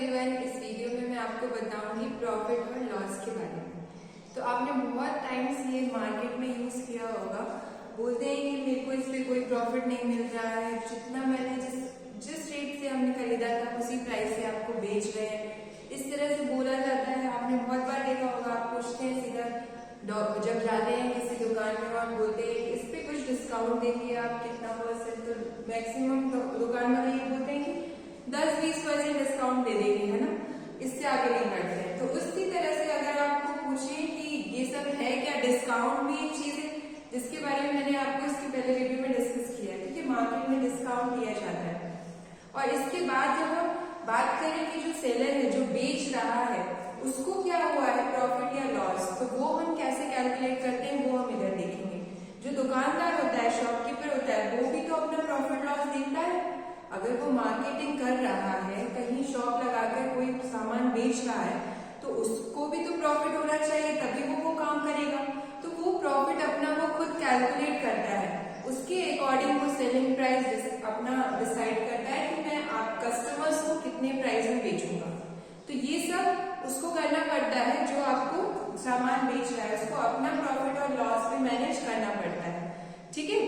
Everyone, इस video में मैं आपको बताऊंगी प्रॉफिट और लॉस के बारे में। तो आपने बहुत टाइम से ये मार्केट में यूज किया होगा। बोलते हैं कि मेरे को इस पे कोई प्रॉफिट नहीं मिल रहा है, जितना मैंने जिस रेट से हमने खरीदा था उसी प्राइस से आपको बेच रहे हैं। इस तरह से बोला जाता है। आपने बहुत बार देखा होगा, आप पूछते हैं सीधा जब जाते हैं किसी दुकान में और बोलते हैं इस पे कुछ डिस्काउंट देंगे आप कितना %, तो मैक्सिमम दुकान वाले ये बोलते हैं कि 10-20% डिस्काउंट दे देंगे, है ना, इससे आगे नहीं बढ़ते हैं। तो उसी तरह से अगर आपको पूछे कि ये सब है क्या, डिस्काउंट भी एक चीज है जिसके बारे में मैंने आपको इसके पहले वीडियो में डिस्कस किया है कि मार्केट में डिस्काउंट दिया जाता है। और इसके बाद जब हम बात करें कि जो सेलर है, जो बेच रहा है, उसको क्या हुआ है, प्रॉफिट या लॉस, तो वो हम कैसे कैलकुलेट करते हैं वो हम इधर देखेंगे। जो दुकानदार होता है, शॉपकीपर होता है, वो भी तो अपना प्रॉफिट लॉस देखता है। अगर वो मार्केटिंग कर रहा है, कहीं शॉप लगाकर कोई सामान बेच रहा है, तो उसको भी तो प्रॉफिट होना चाहिए, तभी वो काम करेगा। तो वो प्रॉफिट अपना वो खुद कैलकुलेट करता है, उसके अकॉर्डिंग वो सेलिंग प्राइस अपना डिसाइड करता है कि मैं आप कस्टमर्स को कितने प्राइस में बेचूंगा। तो ये सब उसको करना पड़ता है, जो आपको सामान बेच रहा है उसको अपना प्रॉफिट और लॉस में मैनेज करना पड़ता है। ठीक है,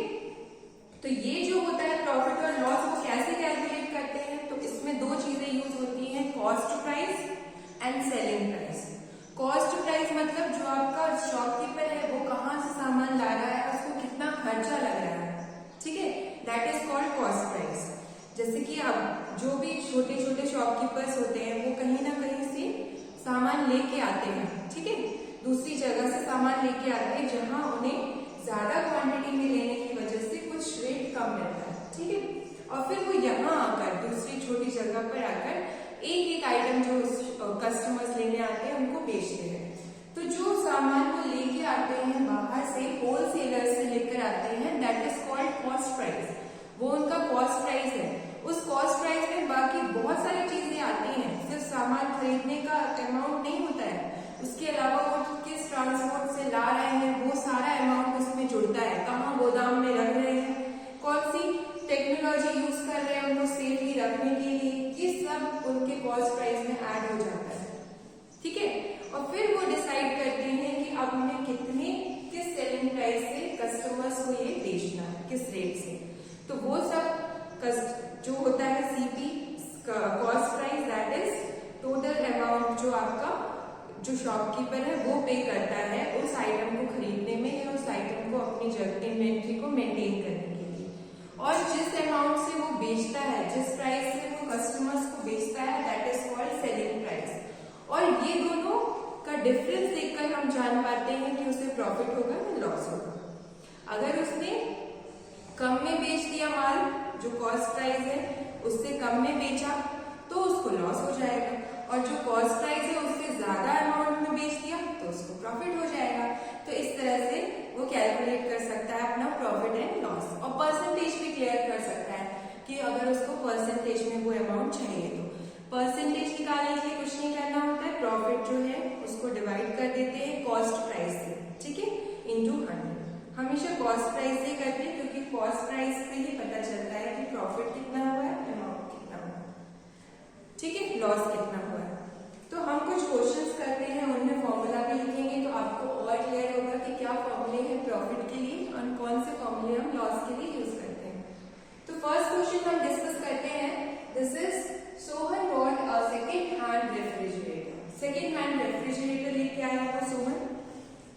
तो ये जो होता है प्रॉफिट और लॉस, वो कैसे कैलकुलेट करते हैं, तो इसमें दो चीजें यूज होती हैं, cost price and selling price. Cost price मतलब जो आपका शॉपकीपर है वो कहाँ से सामान ला रहा है, उसको कितना खर्चा लग रहा है, ठीक है, that is called cost price. जैसे कि अब जो भी छोटे छोटे शॉपकीपर्स होते हैं वो कहीं ना कहीं से सामान लेके आते हैं, ठीक है, दूसरी जगह से सामान लेके आते हैं जहां उन्हें ज्यादा क्वांटिटी में लेने की वजह से कुछ रेट कम मिलता है, ठीक है, और फिर वो यहाँ आकर दूसरी छोटी जगह पर आकर एक एक आइटम जो कस्टमर्स लेने आते हैं उनको बेचते हैं। तो जो सामान वो लेके आते हैं बाहर से, होलसेलर से लेकर आते हैं, that is called cost price. वो उनका कॉस्ट प्राइस है। उस कॉस्ट प्राइस में बाकी बहुत सारी चीजें आती हैं, सिर्फ सामान खरीदने का अमाउंट नहीं होता है, उसके अलावा वो किस ट्रांसपोर्ट से ला रहे हैं वो सारा अमाउंट उसमें जुड़ता है, कहाँ गोदाम में रख रहे हैं, कौन सी टेक्नोलॉजी यूज कर रहे हैं उनको सेफली रखने के लिए, ये सब उनके कॉस्ट प्राइस में ऐड हो जाता है, ठीक है। और फिर वो डिसाइड करते हैं कि अब हमें किस सेलिंग प्राइस से कस्टमर्स को ये बेचना है, किस रेट से। तो वो सब जो होता है CP, cost price, that is total amount जो आपका जो शॉपकीपर है वो पे करता है उस आइटम को खरीदने में या उस आइटम को अपनी जगह इन्वेंट्री को मेंटेन करने के लिए। और जिस अमाउंट से वो बेचता है, जिस प्राइस से वो कस्टमर्स को बेचता है, that is called selling price. और ये दोनों का डिफरेंस देखकर हम जान पाते हैं कि उसे प्रॉफिट होगा या लॉस होगा। अगर उसने कम में बेच दिया माल, जो कॉस्ट प्राइस है उससे कम में बेचा, तो उसको लॉस हो जाएगा, और जो कॉस्ट प्राइस है उससे ज्यादा अमाउंट में बेच दिया तो उसको प्रॉफिट हो जाएगा। तो इस तरह से वो कैलकुलेट कर सकता है अपना प्रॉफिट एंड लॉस, और परसेंटेज भी क्लियर कर सकता है कि अगर उसको परसेंटेज में वो अमाउंट चाहिए तो परसेंटेज निकालने के लिए कुछ नहीं करना होता है, प्रॉफिट जो है उसको डिवाइड कर देते हैं कॉस्ट प्राइस से, ठीक है, इंटू 100। हमेशा कॉस्ट प्राइस से करते हैं क्योंकि कॉस्ट प्राइस से ही पता चलता है कि प्रॉफिट कितना हुआ है, अमाउंट कितना हुआ है, ठीक है, लॉस कितना हुआ है। तो हम कुछ क्वेश्चंस करते हैं, उनमें फॉर्मूला भी लिखेंगे तो आपको और क्लियर होगा कि क्या फॉर्मूले हैं प्रॉफिट के लिए और कौन से फॉर्मूले हम लॉस के लिए यूज करते हैं। तो फर्स्ट क्वेश्चन हम डिस्कस करते हैं, this is Sohan bought a second hand refrigerator. Second hand refrigerator लेके आया था सोहन,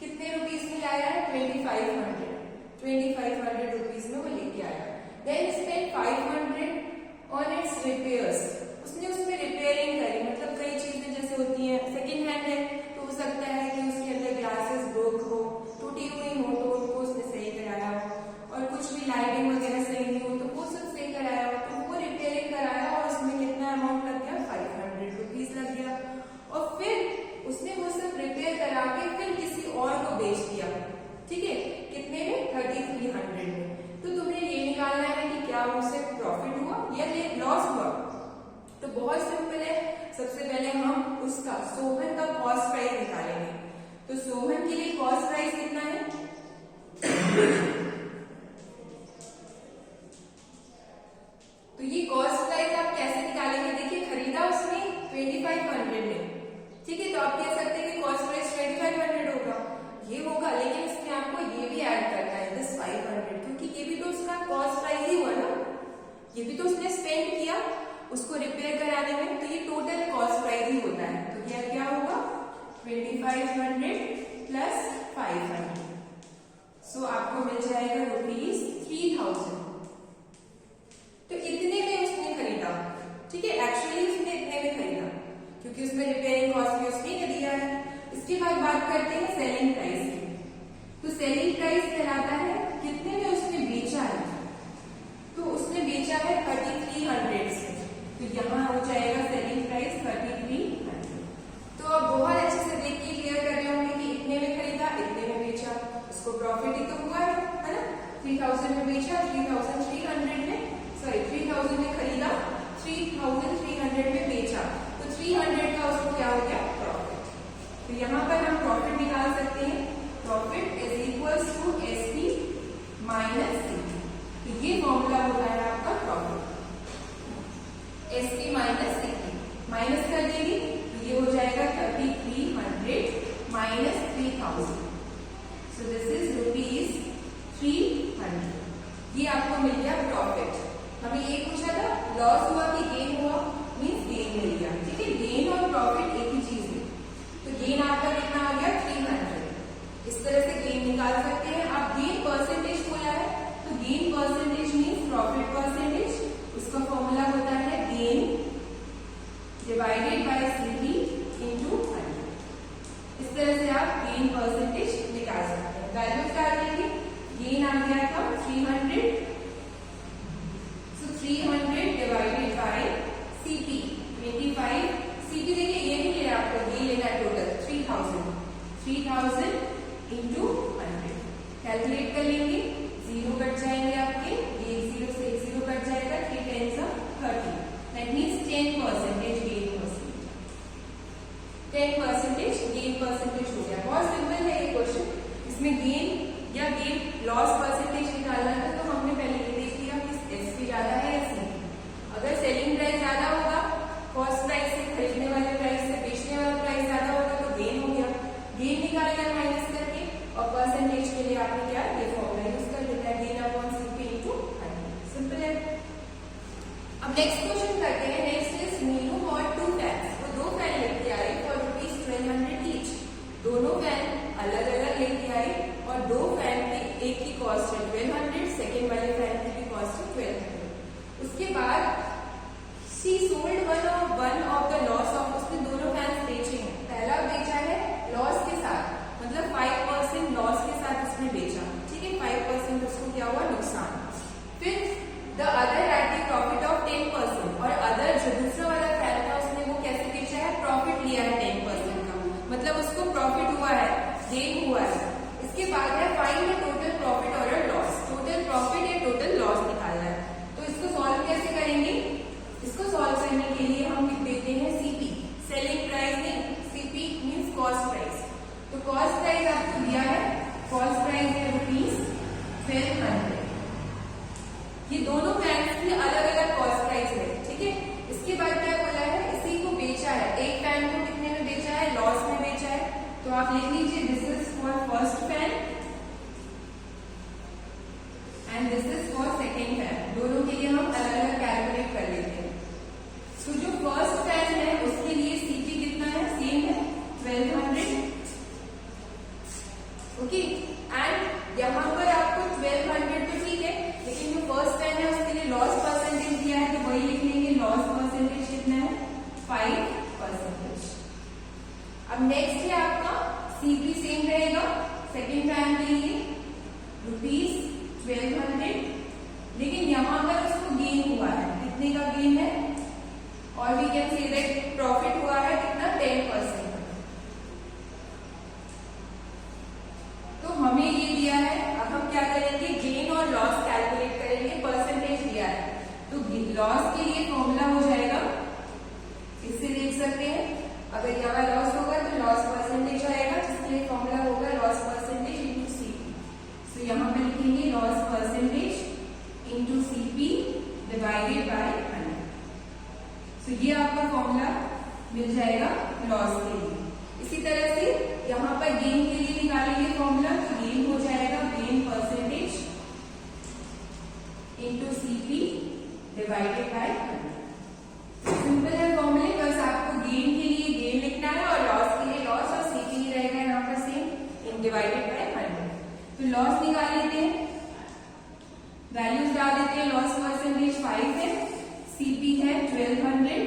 कितने रुपीज में लाया है, 2500 रुपीज में वो लेके आया। Then spend 500 on its repairs, उसने उसमें रिपेयरिंग करी, मतलब कई चीजें जैसे होती हैं, सेकेंड हैंड है तो हो सकता है कि उसके अंदर ग्लासेस ब्रोक हो, टूटी हुई हो तो उनको उसने सही कराया हो, और कुछ भी लाइटिंग वगैरह सही नहीं हो तो वो सब सही कराया हो, तो वो रिपेयरिंग कराया और उसमें कितना अमाउंट लग गया, 500 रुपीज लग गया। और फिर उसने वो सब रिपेयर करा के फिर किसी और को बेच दिया, ठीक है, कितने में, 3300 में। तो तुम्हें ये निकालना है कि क्या उसे प्रॉफिट हुआ या लॉस हुआ। तो बहुत सिंपल है, सबसे पहले हम उसका सोहन का कॉस्ट प्राइस निकालेंगे। तो सोहन के लिए कॉस्ट प्राइस कितना है, तो ये कॉस्ट प्राइस आप कैसे निकालेंगे, देखिए खरीदा उसने 2500 में, ठीक है। तो आप कह सकते हैं कि कॉस्ट प्राइस 2500 होगा, ये होगा, लेकिन इसमें आपको ये भी ऐड करना है दिस 500, क्योंकि ये भी तो उसका कॉस्ट प्राइस ही हुआ ना, ये भी तो उसने स्पेंड किया उसको रिपेयर कराने में, तो ये टोटल कॉस्ट प्राइस ही होता है। तो क्या क्या होगा 2500 प्लस 500, सो आपको मिल जाएगा ₹3000। तो इतने में उसने खरीदा, ठीक है, एक्चुअली उसने इतने में खरीदा क्योंकि उसमें रिपेयरिंग कॉस्ट भी उसने दिया है। इसके बाद बात करते हैं सेलिंग प्राइस की। तो सेलिंग प्राइस कहलाता है कितने में उसने बेचा है, तो उसने बेचा है 3300 से, तो यहाँ हो जाएगा सेलिंग प्राइस 3300। तो आप बहुत अच्छे से देख के क्लियर कर रहे होंगे कि इतने में खरीदा, इतने में बेचा, उसको प्रॉफिट ही तो हुआ है ना। 3000 में बेचा, 3300 में, सॉरी 3000 में खरीदा, 3300 में बेचा, तो 300 का उसको क्या हो गया प्रॉफिट। तो यहाँ पर हम प्रॉफिट निकाल सकते हैं, profit is equals to SP minus CP. तो ये फॉर्मूला होता है आपका profit, SP minus CP, minus कर देंगे तो ये हो जाएगा 3300 माइनस 3000, सो दिस इज ₹300। ये आपको मिल गया प्रॉफिट। हमें ये पूछा था लॉस हुआ कि गेन हुआ, मीन्स गेन मिल गया, ठीक है। गेन और प्रॉफिट एक ही चीज है, तो गेन आपका कितना आ गया 300। इस तरह से गेन निकाल सकते हैं आप। गेन परसेंटेज बोला है, तो gain percentage means profit percentage, उसका फॉर्मूला होता है gain divided by CP into 100। इस तरह से आप गेन परसेंटेज निकाल सकते हैं। वैल्यू क्या देंगे, गेन आ गया था 300, सो 300 डिवाइडेड बाय सीपी 25। सीपी देखिए ये नहीं लेना आपको, ये लेना है टोटल 3000 इंटू 100। कैलकुलेट कर लेंगे, जीरो कट जाएंगे आपके, ये 0 से 0 कट जाएगा, 3 10 30, that means 10% gain percentage, 10% gain percentage हो गया। बहुत सिंपल है ये क्वेश्चन। इसमें गेन या गेन लॉस परसेंटेज निकालना था, तो हमने पहले ये देख लिया कि एसपी ज्यादा है या सीपी। अगर सेलिंग प्राइस ज्यादा होगा, कॉस्ट प्राइस से खरीदने वाले प्राइस से बेचने वाला प्राइस ज्यादा होगा, तो गेन हो गया, गेन निकाल लिया माइनस करके, और परसेंटेज के लिए आपने क्या ये फॉर्मूला यूज कर लेना है, gain upon CP into 100, simple है। अब नेक्स्ट क्वेश्चन करते हैं। नेक्स्ट इज मीनू और 2 फैंस, वो 2 फैन लेके आए फॉर ₹1200 ईच। दोनों फैन अलग अलग लेके आए और 2 फैन की एक की कॉस्ट है 1200, सेकेंड वाले फैन की भी कॉस्ट है 1200। उसके बाद she sold one of the loss of, उसने दोनों फैंस बेचे हैं। पहला बेचा है लॉस के साथ, मतलब 5% लॉस के साथ उसने बेचा, ठीक है, 5% उसको क्या हुआ नुकसान। फिर the other at the profit of 10%, और अदर जो दूसरा वाला फैन था उसने वो कैसे बेचा है, प्रॉफिट लिया है 10% का, मतलब उसको प्रॉफिट हुआ है, गेन हुआ है। इसके बाद है फाइंड द टोटल प्रॉफिट और लॉस, टोटल प्रॉफिट या टोटल लॉस निकालना है। तो इसको सॉल्व कैसे करेंगे, इसको सॉल्व करने के लिए हम लिख देते हैं सीपी, सेलिंग प्राइस नहीं, सीपी मीन्स कॉस्ट प्राइस। तो कॉस्ट प्राइस आपको दिया है, कॉस्ट प्राइस है ₹1200। ये दोनों फैंस की अलग अलग कॉस्ट प्राइस है, ठीक है। इसके बाद क्या बोला है, इसी को बेचा है, एक फैन को कितने में बेचा है, लॉस में बेचा है। तो आप लिख लीजिए this is for first fan and this is for second fan. दोनों के लिए हम अलग अलग कैलकुलेट कर लेते हैं। तो जो फर्स्ट फैन है उसके लिए सीपी कितना है, सेम है 1200, ओके। एंड यहाँ पर आपको 1200 तो ठीक है, लेकिन जो फर्स्ट फैन है उसके लिए लॉस परसेंटेज दिया है, तो वही लिख लेंगे, लॉस परसेंटेज कितना है 5%। अब नेक्स्ट है आपका सीपी सेम रहेगा सेकेंड फैन के लिए ₹1200, लेकिन यहाँ पर उसको गेन हुआ है, कितने का गेन है, और we can say that profit हुआ है कितना 10%। तो हमें ये दिया है, अब हम क्या करेंगे, गेन और लॉस कैलकुलेट करेंगे, परसेंटेज दिया है, तो लॉस के लिए फॉर्मूला हो जाएगा, इससे देख सकते हैं, अगर यहाँ लॉस होगा तो लॉस परसेंटेज आएगा, जिसके लिए फॉर्मूला होगा लॉस परसेंटेज इंटू सीपी। तो यहाँ पे लिखेंगे loss percentage into CP divided by 100। तो ये आपका फॉर्मूला मिल जाएगा लॉस के लिए। इसी तरह से यहाँ पर गेन के लिए निकालेंगे फॉर्मूला, तो गेन हो जाएगा gain percentage into CP divided by 100। Simple है फॉर्मूले, बस आपको गेन के लिए गेन लिखना है और लॉस के लिए लॉस, और सीपी ही रहेगा यहाँ पर सेम इन डिवाइडेड बाय 100। तो लॉस निकाल लेते हैं, वैल्यूज डाल देते हैं। लॉस परसेंटेज 5 है, सीपी है 1200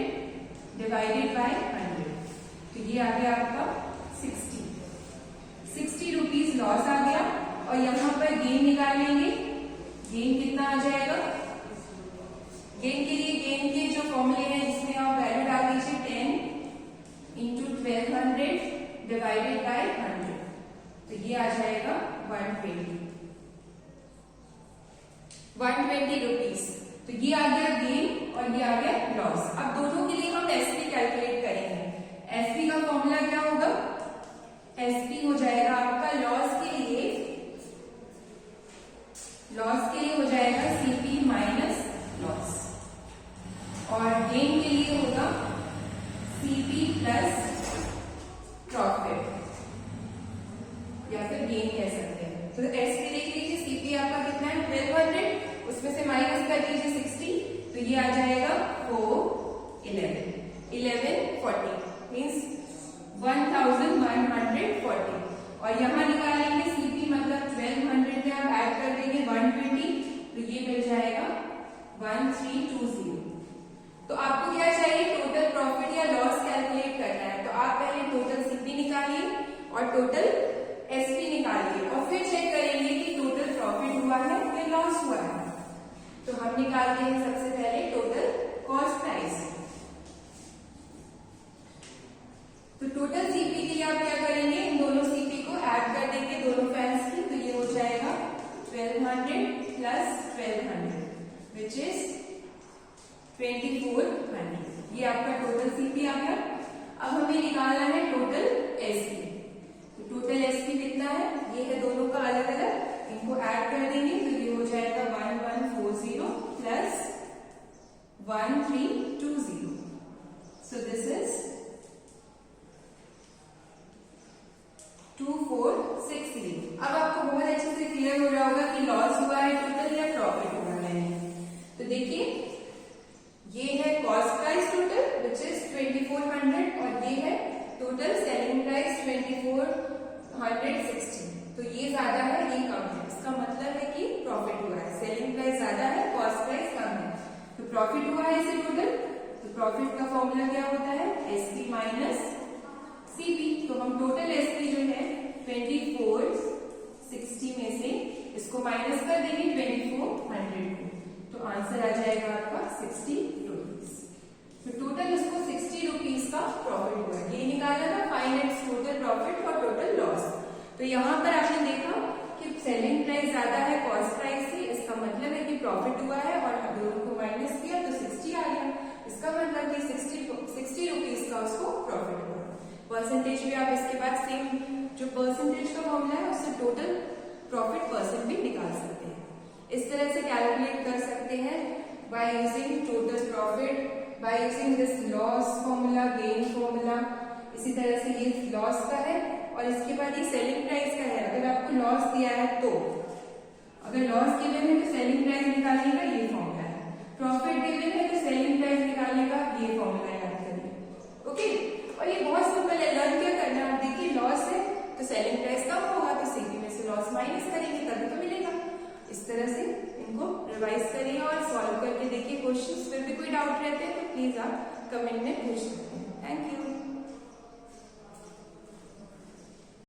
डिवाइडेड बाय 100, तो ये आ गया आपका 60 रुपीज लॉस आ गया। और यहाँ पर गेन निकाल लेंगे, गेन कितना आ जाएगा। गेन के लिए गेन के जो फॉर्मूले हैं जिसमें आप वैल्यू डाल दीजिए 10 इंटू 1200 डिवाइडेड बाय 100, तो ये आ जाएगा 120 रुपीज। तो ये आ गया गेन और ये आ गया लॉस। अब दोनों के लिए हम एसपी कैलकुलेट करेंगे। एसपी का फॉर्मूला क्या होगा, एसपी हो जाएगा आपका लॉस के लिए हो जाएगा सीपी माइनस लॉस, और गेन के लिए होगा सीपी प्लस प्रॉफिट, या फिर गेन कह सकते हैं। तो एसपी देख लीजिए, सीपी आपका कितना है 1200, उसमें से माइनस कर दीजिए 60, तो ये आ जाएगा 1140 मीन्स 1140। और यहाँ निकालेंगे सीपी मतलब 1200 में आप ऐड कर देंगे 120, तो ये मिल जाएगा 1320। तो आपको क्या चाहिए, टोटल प्रॉफिट या लॉस कैलकुलेट करना है। तो आप पहले टोटल सीपी निकालिए और टोटल एसपी निकालिए, और फिर चेक करेंगे कि टोटल प्रॉफिट हुआ है या लॉस हुआ है। तो हम निकालते हैं सबसे पहले टोटल कॉस्ट प्राइस। तो टोटल सीपी के लिए आप क्या करेंगे, इन दोनों सीपी को ऐड कर देंगे दोनों फैंस की, तो ये हो जाएगा 1200 प्लस 1200 विच इज 2400। ये आपका टोटल सीपी आ गया। अब हमें निकालना है टोटल एसपी। तो टोटल एसपी कितना है, ये है दोनों का अलग अलग, इनको ऐड कर देंगे, तो ये हो जाएगा 1140 प्लस 1320। So this is 2460। अब आपको बहुत अच्छे से क्लियर हो रहा होगा कि लॉस हुआ है टोटल या प्रॉफिट हुआ है। तो देखिए, ये है cost price total which is 2400, और ये है टोटल सेलिंग प्राइस 2460। तो ये ज्यादा है, ये कम है, इसका मतलब है कि प्रॉफिट हुआ है। सेलिंग प्राइस ज्यादा है, कॉस्ट प्राइस कम है, तो प्रॉफिट हुआ है इसे टोटल। तो प्रॉफिट का फॉर्मूला क्या होता है, एसपी माइनस सीपी। तो हम टोटल एसपी जो है 2460 में से इसको माइनस कर देंगे 2400 को, तो आंसर आ जाएगा आपका 60 रुपीज। तो टोटल इसको 60 रुपीज का प्रॉफिट हुआ है। ये निकाला था फाइनेंस टोटल प्रॉफिट और टोटल लॉस। तो यहाँ पर आपने देखा कि सेलिंग प्राइस ज्यादा है कॉस्ट प्राइस से, इसका मतलब है कि प्रॉफिट हुआ है, और दोनों को माइनस किया तो 60 आ गया। इसका मतलब कि 60 रुपीज का उसको प्रॉफिट हुआ। परसेंटेज भी आप इसके बाद सेम जो परसेंटेज का फॉर्मूला है उससे टोटल प्रॉफिट परसेंट भी निकाल सकते हैं। इस तरह से कैलकुलेट कर सकते हैं by using total profit, by using this loss formula, gain formula. इसी तरह से ये लॉस का है, और इसके बाद ये सेलिंग प्राइस का है। अगर आपको लॉस दिया है तो, अगर लॉस गिवन है तो सेलिंग प्राइस निकालने का ये फॉर्मूला है, प्रॉफिट गिवन है तो सेलिंग प्राइस निकालने का ये फॉर्मूला याद करिए। ओके, और ये बहुत सिंपल है, लर्न क्या करना है। देखिए, लॉस है तो सेलिंग प्राइस कम होगा, तो सीपी में से लॉस माइनस करेंगे तभी तो मिलेगा। इस तरह से इनको रिवाइज करिए और सॉल्व करके देखिए क्वेश्चंस। फिर भी कोई डाउट रहते हैं तो प्लीज आप कमेंट में पूछ सकते हैं। Thank you.